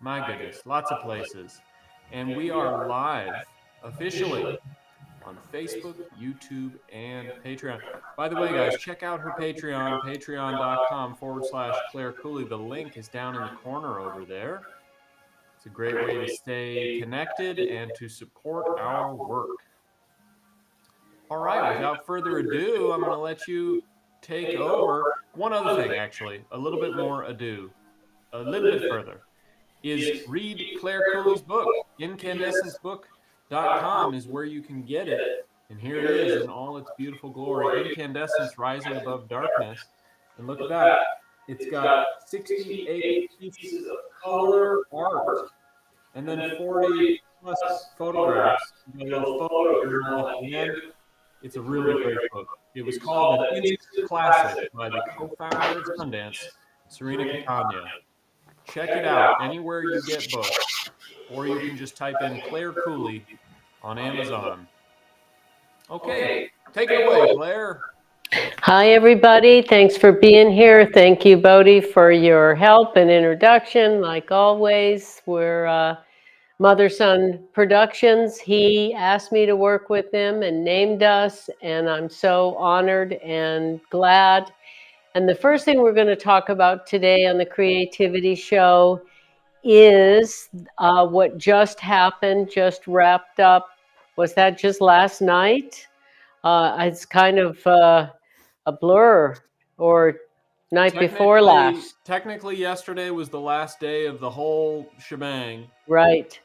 My goodness, lots of places. And we are live officially on Facebook, YouTube, and Patreon. By the way, guys, check out her Patreon, patreon.com/Clare Cooley. The link is down in the corner over there. It's a great way to stay connected and to support our work. All right, without further ado, I'm going to let you take over. One other thing, actually, a little bit more ado, a little bit further, is read Clare Cooley's book. Incandescencebook.com is where you can get it. And here it is in all its beautiful glory. Incandescence Rising Above Darkness. And look at that. It's got 68 pieces of color art and then 40 plus photographs. You got a little photo journal at the end. It's a really great book. It was called an instant classic by the co-founder of Sundance, Serena Catania. Check it out anywhere you get books, or you can just type in Clare Cooley on Amazon. Okay, take it away, Clare. Hi, everybody. Thanks for being here. Thank you, Bodhi, for your help and introduction. Like always, we're Mother-Son Productions. He asked me to work with him and named us, and I'm so honored and glad. And the first thing we're going to talk about today on the Creativity Show is what just happened, just wrapped up. Was that just last night? It's kind of a blur, or night before last. Technically, yesterday was the last day of the whole shebang. Right.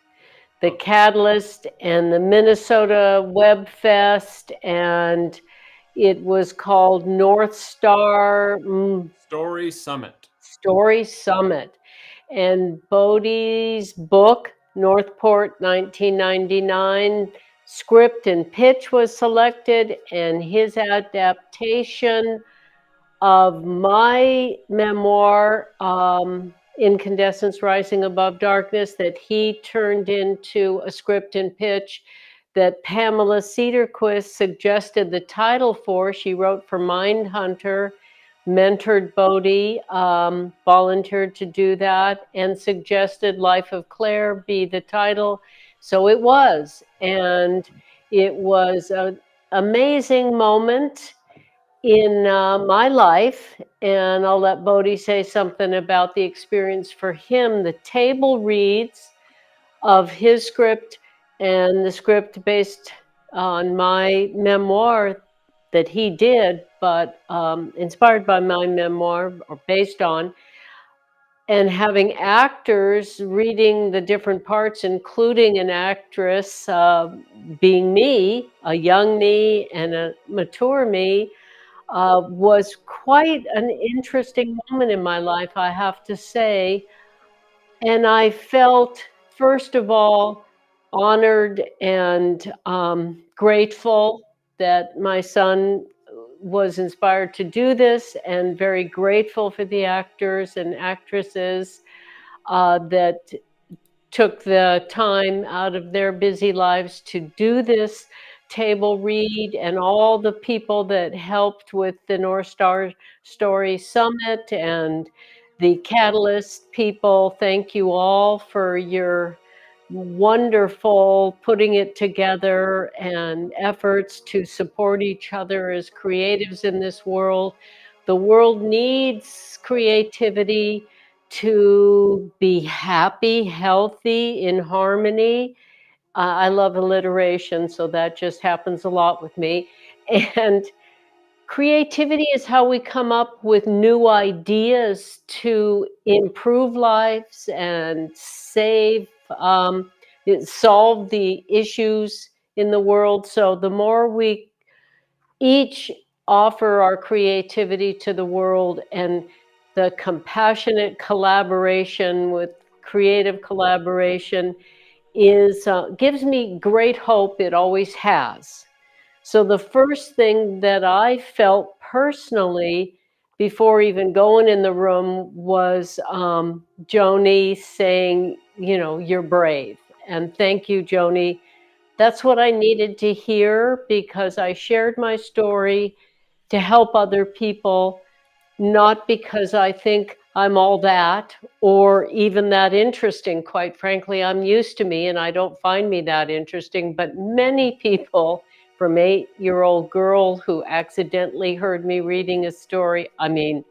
The Catalyst and the Minnesota Web Fest, and it was called North Star Story Summit. Story Summit. And Bodhi's book, Northport 1999, script and pitch was selected, and his adaptation of my memoir, Incandescence Rising Above Darkness, that he turned into a script and pitch that Pamela Cedarquist suggested the title for. She wrote for Mindhunter, mentored Bodhi, volunteered to do that, and suggested Life of Clare be the title. So it was, and it was an amazing moment in my life, and I'll let Bodhi say something about the experience for him. The table reads of his script and the script based on my memoir that he did, but inspired by my memoir or based on, and having actors reading the different parts, including an actress being me, a young me and a mature me, was quite an interesting moment in my life, I have to say. And I felt, first of all, honored and grateful that my son was inspired to do this, and very grateful for the actors and actresses that took the time out of their busy lives to do this table read, and all the people that helped with the North Star Story Summit and the Catalyst people. Thank you all for your wonderful putting it together and efforts to support each other as creatives in this world. The world needs creativity to be happy, healthy, in harmony. I love alliteration, so that just happens a lot with me. And creativity is how we come up with new ideas to improve lives and solve the issues in the world. So the more we each offer our creativity to the world, and the compassionate collaboration with creative collaboration gives me great hope. It always has. So the first thing that I felt personally before even going in the room was Joni saying, you're brave. And thank you, Joni. That's what I needed to hear, because I shared my story to help other people, not because I think I'm all that, or even that interesting. Quite frankly, I'm used to me and I don't find me that interesting. But many people, from 8-year-old girl who accidentally heard me reading a story, I mean,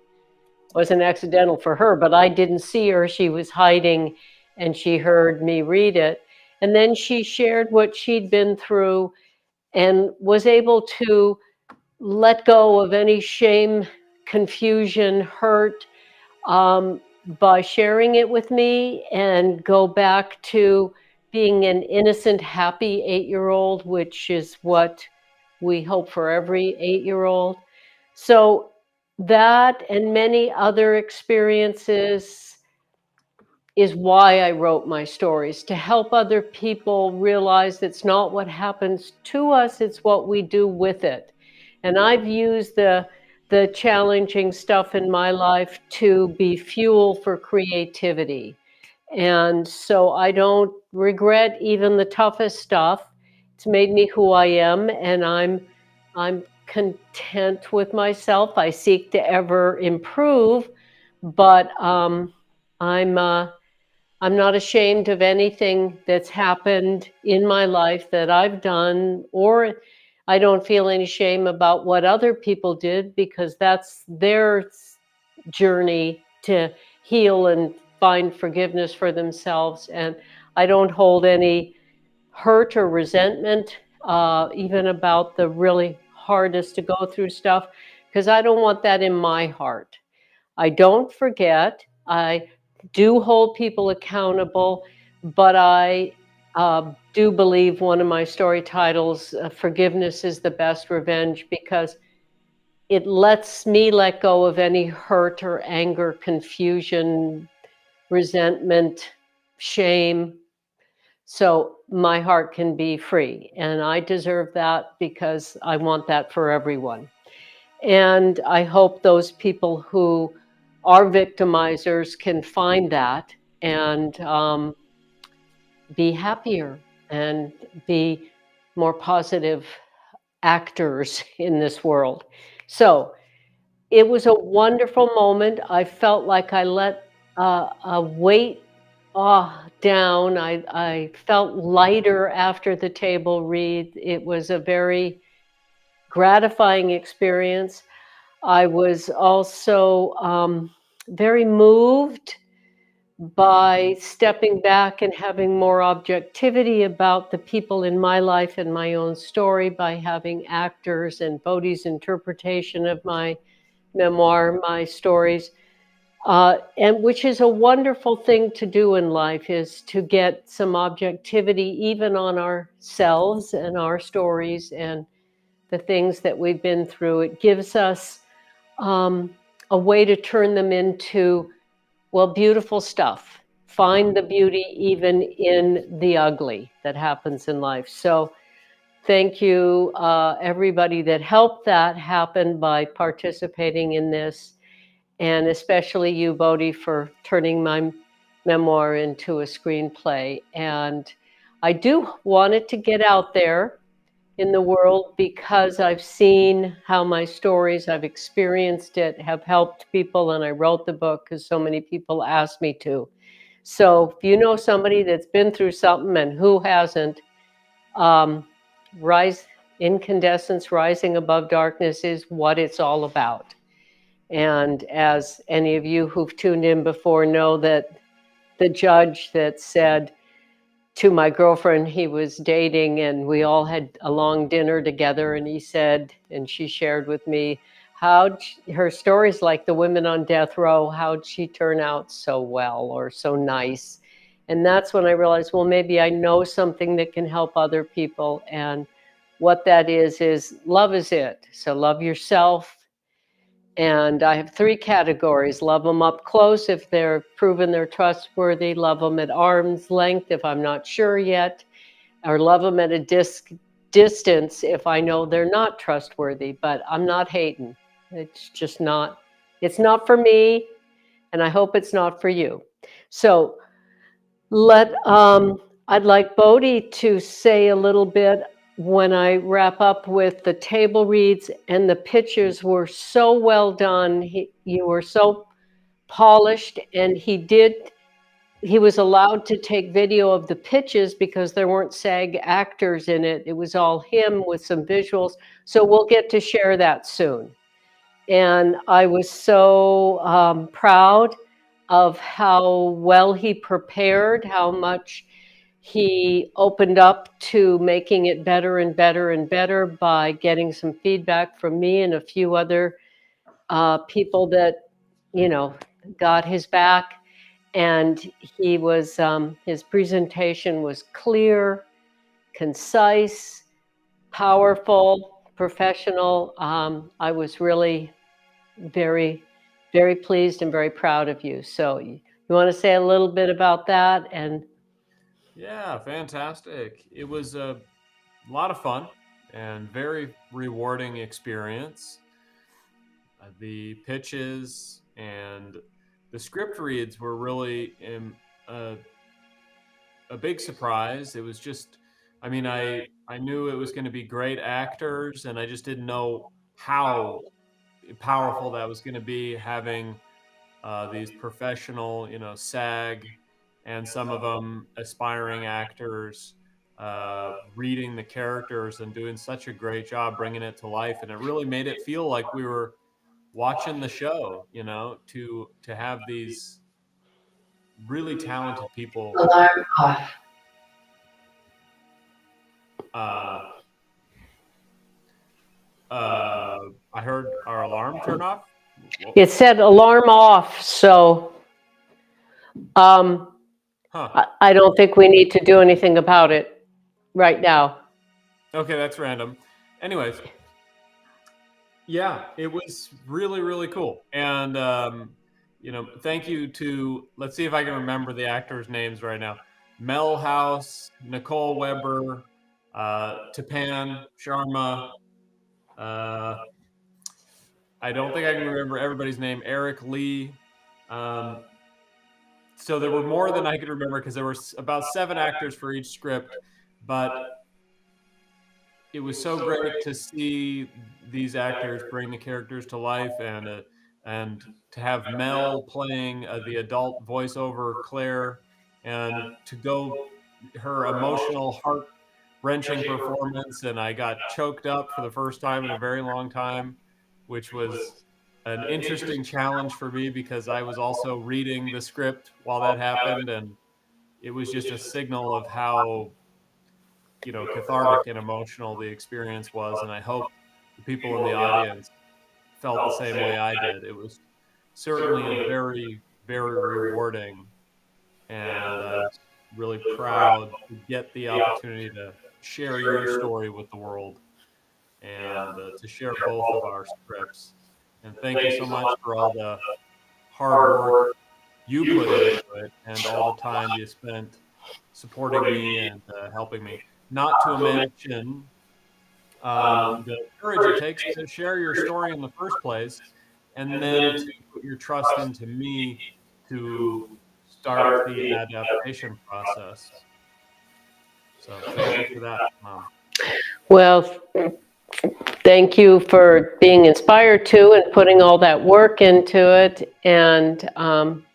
wasn't accidental for her, but I didn't see her. She was hiding and she heard me read it. And then she shared what she'd been through and was able to let go of any shame, confusion, hurt, by sharing it with me and go back to being an innocent, happy 8-year-old, which is what we hope for every 8-year-old. So that and many other experiences is why I wrote my stories, to help other people realize it's not what happens to us, it's what we do with it. And I've used the challenging stuff in my life to be fuel for creativity. And so I don't regret even the toughest stuff. It's made me who I am, and I'm content with myself. I seek to ever improve, but I'm not ashamed of anything that's happened in my life that I've done, or I don't feel any shame about what other people did because that's their journey to heal and find forgiveness for themselves. And I don't hold any hurt or resentment, even about the really hardest to go through stuff, because I don't want that in my heart. I don't forget. I do hold people accountable, but I do believe one of my story titles, Forgiveness is the Best Revenge, because it lets me let go of any hurt or anger, confusion, resentment, shame. So my heart can be free. And I deserve that because I want that for everyone. And I hope those people who are victimizers can find that and be happier and be more positive actors in this world. So it was a wonderful moment. I felt like I let a weight down. I felt lighter after the table read. It was a very gratifying experience. I was also very moved by stepping back and having more objectivity about the people in my life and my own story, by having actors and Bodhi's interpretation of my memoir, my stories, and which is a wonderful thing to do in life, is to get some objectivity even on ourselves and our stories and the things that we've been through. It gives us a way to turn them into, well, beautiful stuff. Find the beauty even in the ugly that happens in life. So thank you, everybody that helped that happen by participating in this, and especially you, Bodhi, for turning my memoir into a screenplay. And I do want it to get out there in the world because I've seen how my stories, I've experienced it, have helped people, and I wrote the book because so many people asked me to. So if you know somebody that's been through something, and who hasn't, Rise Incandescence, Rising Above Darkness is what it's all about. And as any of you who've tuned in before know, that the judge that said to my girlfriend he was dating, and we all had a long dinner together, and he said, and she shared with me how her stories, like the women on death row, how'd she turn out so well or so nice. And that's when I realized, well, maybe I know something that can help other people. And what that is love is it. So love yourself. And I have 3 categories. Love them up close if they're proven they're trustworthy. Love them at arm's length if I'm not sure yet. Or love them at a distance if I know they're not trustworthy. But I'm not hating. It's just not, it's not for me. And I hope it's not for you. So I'd like Bodhi to say a little bit when I wrap up with the table reads, and the pictures were so well done. You were so polished, and he was allowed to take video of the pitches because there weren't SAG actors in it. It was all him with some visuals. So we'll get to share that soon. And I was so proud of how well he prepared, how much he opened up to making it better and better and better by getting some feedback from me and a few other people that, got his back. And his presentation was clear, concise, powerful, professional. I was really very, very pleased and very proud of you. So you want to say a little bit about that? And Yeah, fantastic. It was a lot of fun and very rewarding experience. The pitches and the script reads were really a big surprise. It was just, I mean, I knew it was going to be great actors, and I just didn't know how powerful that was going to be, having these professional, SAG, and some of them aspiring actors reading the characters and doing such a great job bringing it to life. And it really made it feel like we were watching the show, to have these really talented people. alarm off. I heard our alarm turn off. It said alarm off, so I don't think we need to do anything about it right now. Okay, that's random. Anyways, yeah, it was really, really cool. And, thank you to, let's see if I can remember the actors' names right now. Mel House, Nicole Weber, Tapan Sharma. I don't think I can remember everybody's name. Eric Lee. So there were more than I could remember because there were about 7 actors for each script, but it was so great to see these actors bring the characters to life, and to have Mel playing the adult voiceover Claire, and to go her emotional, heart-wrenching performance. And I got choked up for the first time in a very long time, which was an interesting challenge for me because I was also reading the script while that happened, and it was just a signal of how cathartic and emotional the experience was. And I hope the people in the audience felt the same way I did. It was certainly a very, very rewarding, and I was really proud to get the opportunity to share your story with the world, and to share both of our scripts. And thank you so much for all the hard work you put into it and all the time you spent supporting me and helping me. Not to mention the courage it takes to share your story in the first place, and then to put your trust into me to start the adaptation process. So thank you for that, Mom. Well, thank you for being inspired to and putting all that work into it, and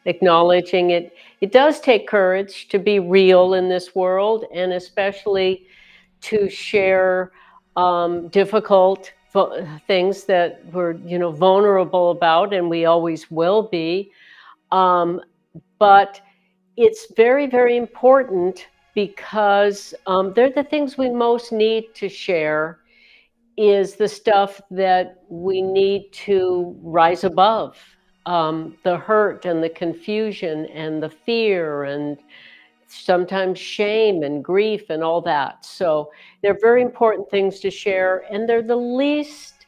acknowledging it. It does take courage to be real in this world, and especially to share difficult things that we're vulnerable about, and we always will be. But it's very, very important because they're the things we most need to share, is the stuff that we need to rise above, the hurt and the confusion and the fear and sometimes shame and grief and all that. So they're very important things to share, and they're the least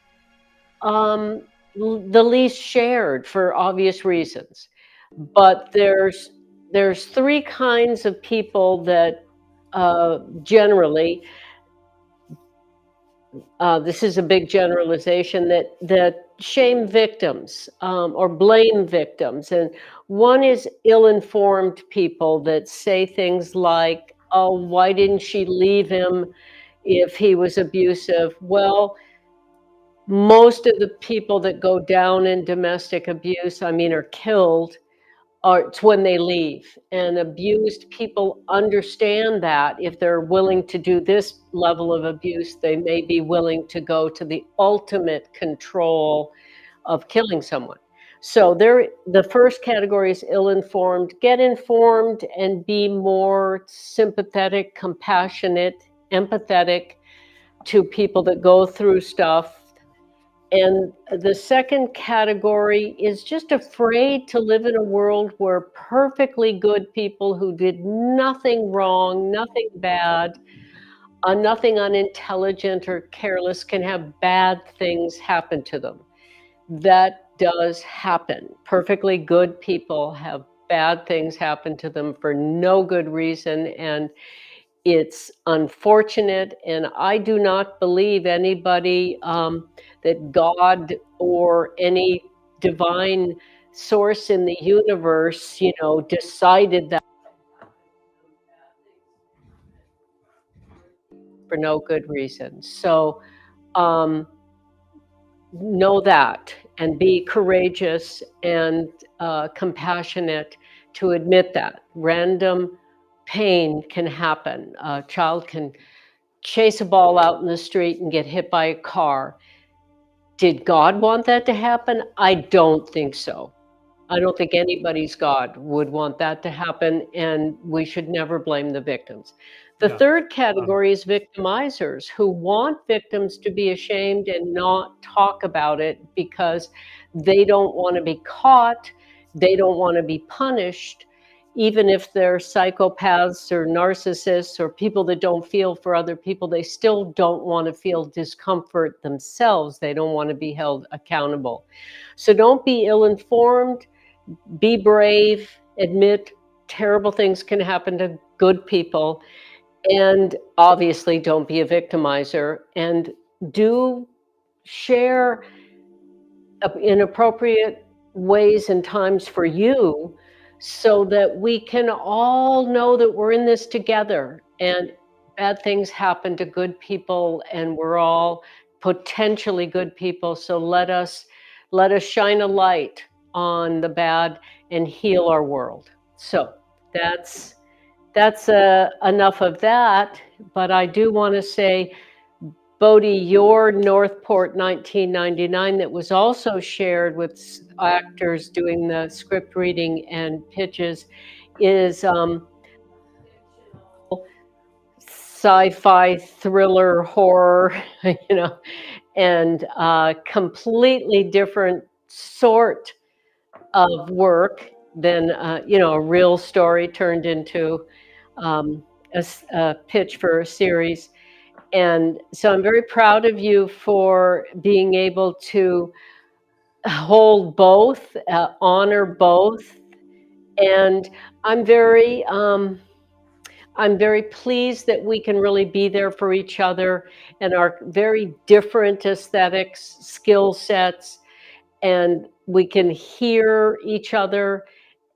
shared for obvious reasons. But there's 3 kinds of people that generally, this is a big generalization, that shame victims or blame victims. And one is ill-informed people that say things like, "Oh, why didn't she leave him if he was abusive?" Well, most of the people that go down in domestic abuse, I mean, are killed, or it's when they leave. And abused people understand that if they're willing to do this level of abuse, they may be willing to go to the ultimate control of killing someone. So there, the first category is ill-informed. Get informed and be more sympathetic, compassionate, empathetic to people that go through stuff. And the second category is just afraid to live in a world where perfectly good people who did nothing wrong, nothing bad, nothing unintelligent or careless can have bad things happen to them. That does happen. Perfectly good people have bad things happen to them for no good reason. And it's unfortunate, and I do not believe anybody that God or any divine source in the universe, decided that for no good reason. So know that and be courageous and compassionate to admit that random pain can happen. A child can chase a ball out in the street and get hit by a car. Did God want that to happen? I don't think so. I don't think anybody's God would want that to happen, and we should never blame the victims. The Yeah. third category is victimizers who want victims to be ashamed and not talk about it because they don't want to be caught, they don't want to be punished, even if they're psychopaths or narcissists or people that don't feel for other people, they still don't want to feel discomfort themselves. They don't want to be held accountable. So don't be ill informed, be brave, admit terrible things can happen to good people, and obviously don't be a victimizer, and do share in appropriate ways and times for you so that we can all know that we're in this together and bad things happen to good people and we're all potentially good people. So let us shine a light on the bad and heal our world. So that's enough of that. But I do want to say, Bodhi, your Northport 1999 that was also shared with actors doing the script reading and pitches is sci-fi thriller horror, and completely different sort of work than a real story turned into a pitch for a series. And so I'm very proud of you for being able to hold both, honor both. And I'm very, um, I'm very pleased that we can really be there for each other and our very different aesthetics, skill sets, and we can hear each other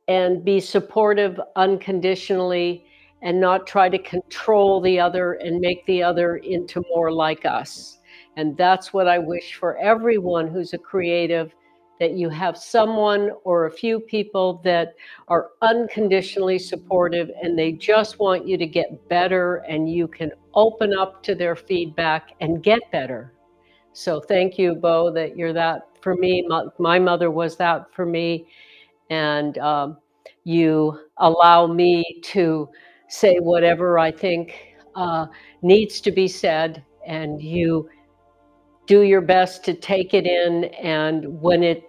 and be supportive unconditionally and not try to control the other and make the other into more like us. And that's what I wish for everyone who's a creative, that you have someone or a few people that are unconditionally supportive and they just want you to get better and you can open up to their feedback and get better. So thank you, Bo, that you're that for me. My mother was that for me. And you allow me to say whatever I think needs to be said, and you do your best to take it in, and when it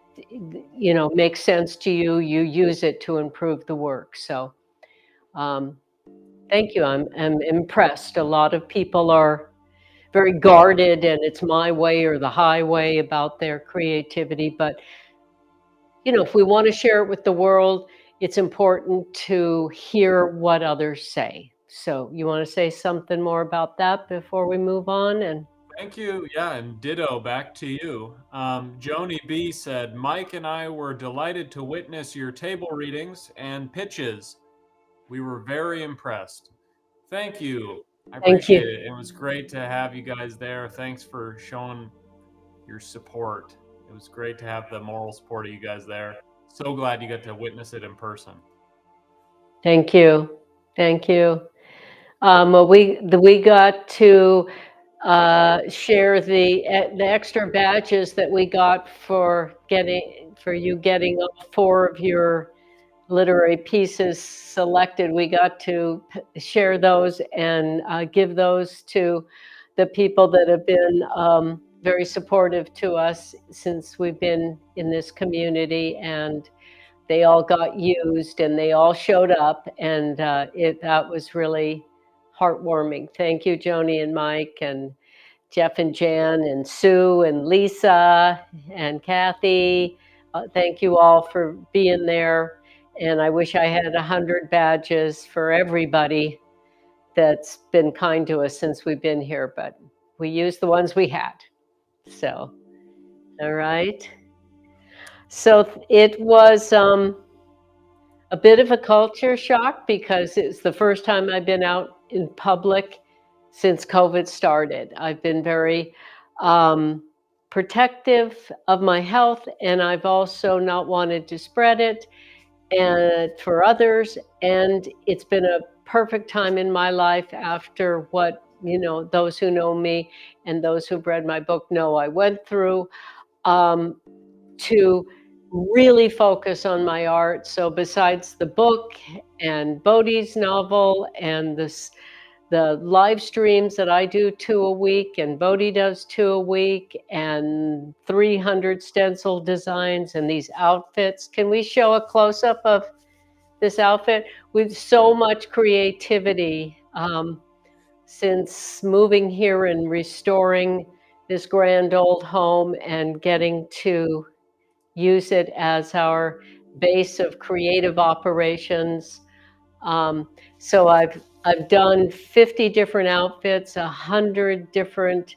makes sense to you, you use it to improve the work. So um, thank you. I'm impressed. A lot of people are very guarded, and it's my way or the highway about their creativity, but if we want to share it with the world, it's important to hear what others say. So you want to say something more about that before we move on? And Thank you. Yeah, and ditto back to you. Joni B said, Mike and I were delighted to witness your table readings and pitches. We were very impressed. Thank you. I thank appreciate you. it. It was great to have you guys there. Thanks for showing your support. It was great to have the moral support of you guys there. So glad you got to witness it in person. Thank you. Thank you. We got to share the extra badges that we got for you getting all 4 of your literary pieces selected. We got to share those and give those to the people that have been very supportive to us since we've been in this community, and they all got used and they all showed up, and that was really heartwarming. Thank you, Joni and Mike and Jeff and Jan and Sue and Lisa and Kathy. Thank you all for being there. And I wish I had 100 badges for everybody that's been kind to us since we've been here, but we used the ones we had. So, all right. So it was a bit of a culture shock because it's the first time I've been out in public since COVID started. I've been very protective of my health, and I've also not wanted to spread it and for others. And it's been a perfect time in my life after what, those who know me and those who've read my book know I went through, to really focus on my art. So besides the book and Bodhi's novel and the live streams that I do 2 a week and Bodhi does 2 a week and 300 stencil designs and these outfits. Can we show a close-up of this outfit? With so much creativity since moving here and restoring this grand old home and getting to use it as our base of creative operations. So I've done 50 different outfits, 100 different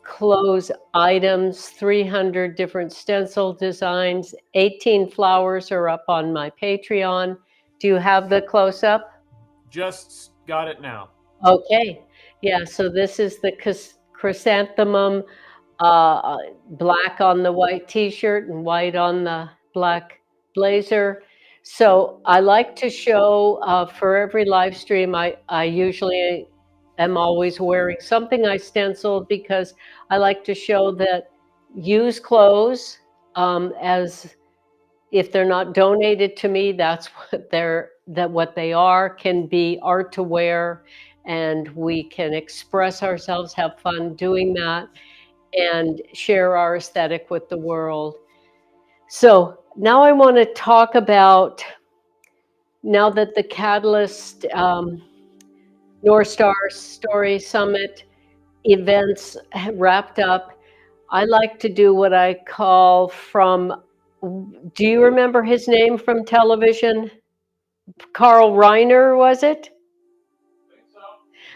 clothes items, 300 different stencil designs, 18 flowers are up on my Patreon. Do you have the close-up? Just got it now. Okay. Yeah, so this is the chrysanthemum, black on the white t-shirt and white on the black blazer. So I like to show for every live stream, I usually am always wearing something I stenciled because I like to show that used clothes, as if they're not donated to me, that's what they are, can be art to wear, and we can express ourselves, have fun doing that, and share our aesthetic with the world. So now I want to talk about, now that the Catalyst North Star Story Summit events wrapped up, I like to do what I call do you remember his name from television? Carl Reiner, was it?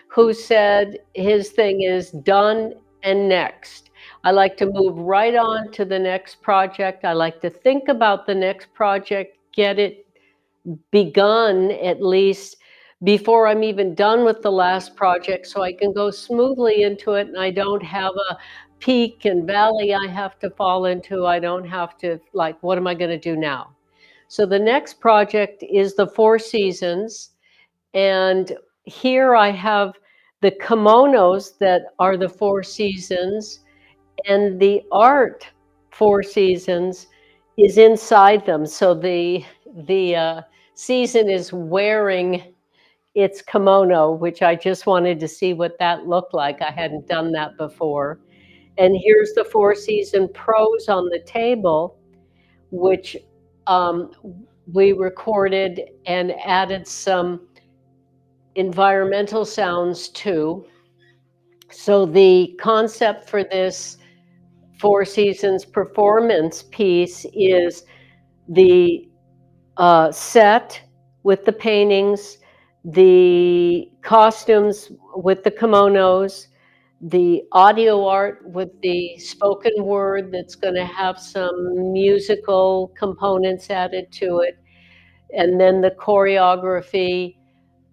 Who said his thing is done and next. I like to move right on to the next project. I like to think about the next project, get it begun at least before I'm even done with the last project, so I can go smoothly into it and I don't have a peak and valley I have to fall into. I don't have to, like, what am I going to do now? So the next project is the 4 Seasons. And here I have the kimonos that are the 4 Seasons, and the art 4 Seasons is inside them. So the season is wearing its kimono, which I just wanted to see what that looked like. I hadn't done that before. And here's the 4 Season prose on the table, which we recorded and added some environmental sounds too. So the concept for this 4 Seasons performance piece is the set with the paintings, the costumes with the kimonos, the audio art with the spoken word that's going to have some musical components added to it, and then the choreography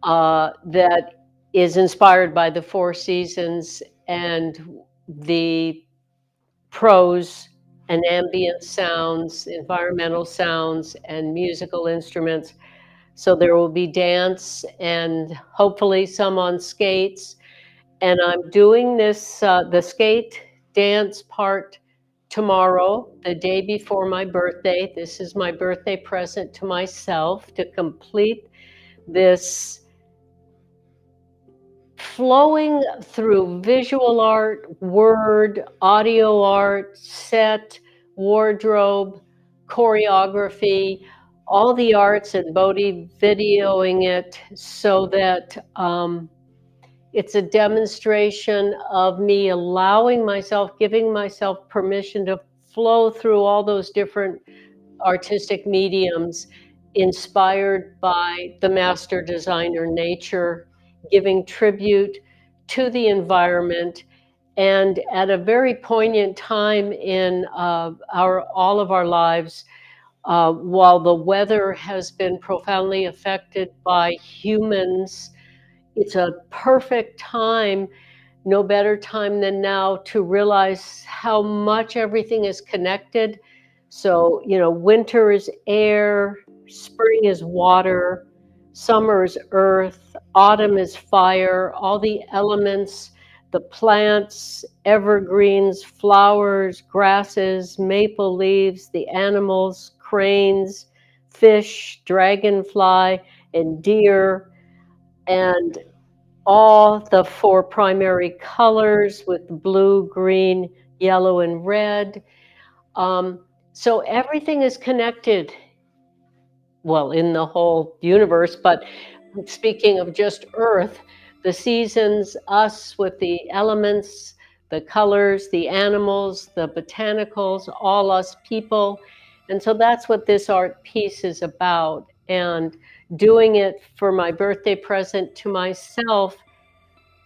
that is inspired by the 4 Seasons, and the prose and ambient sounds, environmental sounds, and musical instruments. So there will be dance and hopefully some on skates. And I'm doing this, the skate dance part tomorrow, the day before my birthday. This is my birthday present to myself to complete this flowing through visual art, word, audio art, set, wardrobe, choreography, all the arts, and Bodhi videoing it so that it's a demonstration of me allowing myself, giving myself permission to flow through all those different artistic mediums inspired by the master designer nature, giving tribute to the environment, and at a very poignant time in our all of our lives, while the weather has been profoundly affected by humans, it's a perfect time, no better time than now, to realize how much everything is connected. So, winter is air, spring is water, summer is earth, autumn is fire, all the elements, the plants, evergreens, flowers, grasses, maple leaves, the animals, cranes, fish, dragonfly, and deer, and all the four primary colors with blue, green, yellow, and red. So everything is connected, well, in the whole universe, but speaking of just Earth, the seasons, us with the elements, the colors, the animals, the botanicals, all us people. And so that's what this art piece is about. And doing it for my birthday present to myself,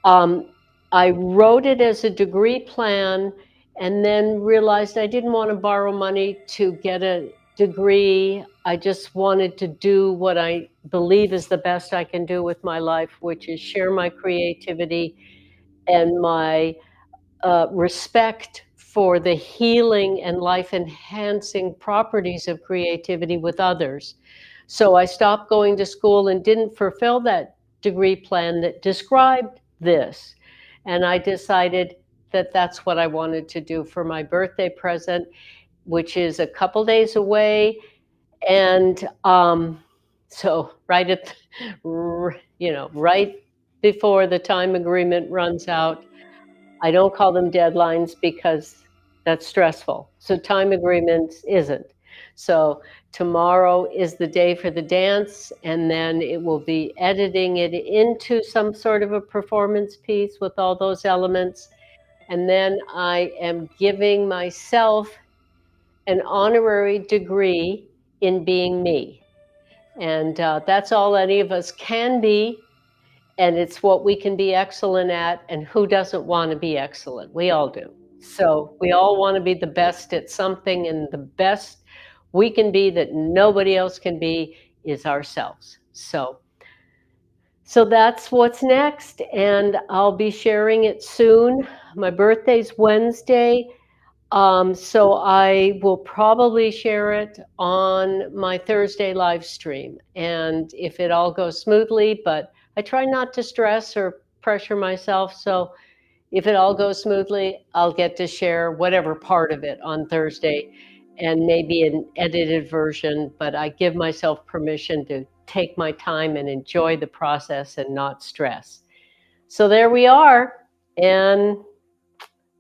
I wrote it as a degree plan and then realized I didn't want to borrow money to get a degree. I just wanted to do what I believe is the best I can do with my life, which is share my creativity and my respect for the healing and life enhancing properties of creativity with others. So I stopped going to school and didn't fulfill that degree plan that described this. And I decided that that's what I wanted to do for my birthday present, which is a couple days away. And so right at, right before the time agreement runs out. I don't call them deadlines because that's stressful. So time agreements isn't. So tomorrow is the day for the dance, and then it will be editing it into some sort of a performance piece with all those elements. And then I am giving myself an honorary degree in being me. And that's all any of us can be. And it's what we can be excellent at. And who doesn't want to be excellent? We all do. So we all want to be the best at something, and the best we can be that nobody else can be is ourselves. So that's what's next, and I'll be sharing it soon. My birthday's Wednesday. So I will probably share it on my Thursday live stream. And if it all goes smoothly, but I try not to stress or pressure myself. So if it all goes smoothly, I'll get to share whatever part of it on Thursday and maybe an edited version. But I give myself permission to take my time and enjoy the process and not stress. So there we are. And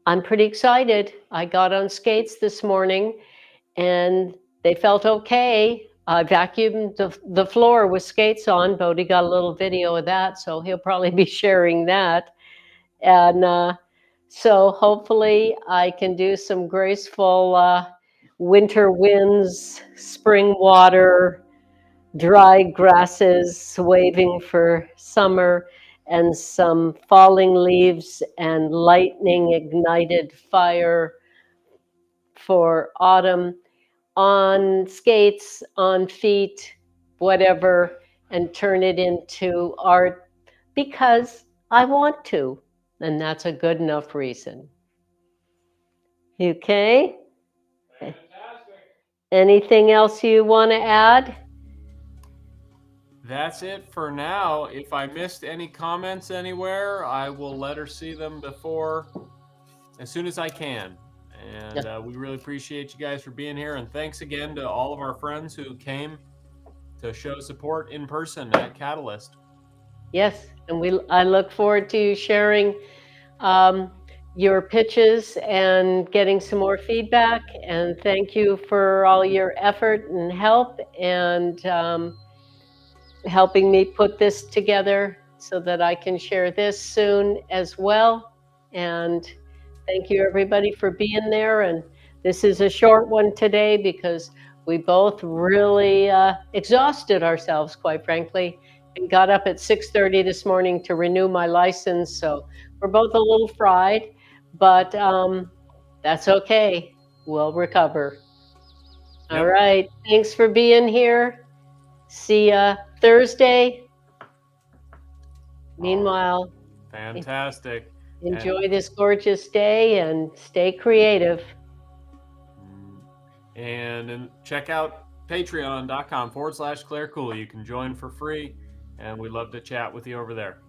I'm pretty excited. I got on skates this morning and they felt okay. I vacuumed the floor with skates on. Bodhi got a little video of that, so he'll probably be sharing that. And so hopefully I can do some graceful winter winds, spring water, dry grasses waving for summer, and some falling leaves and lightning ignited fire for autumn, on skates, on feet, whatever, and turn it into art because I want to. And that's a good enough reason. Okay. Anything else you want to add? That's it for now. If I missed any comments anywhere, I will let her see them as soon as I can. And we really appreciate you guys for being here. And thanks again to all of our friends who came to show support in person at Catalyst. Yes, and I look forward to sharing your pitches and getting some more feedback. And thank you for all your effort and help and helping me put this together so that I can share this soon as well. And thank you everybody for being there. And this is a short one today because we both really exhausted ourselves, quite frankly, and got up at 6:30 this morning to renew my license. So we're both a little fried, but that's okay. We'll recover. Yep. All right. Thanks for being here. See ya Thursday. Meanwhile, Fantastic. enjoy this gorgeous day and stay creative. And check out patreon.com/Clare COOLEY. You can join for free, and we'd love to chat with you over there.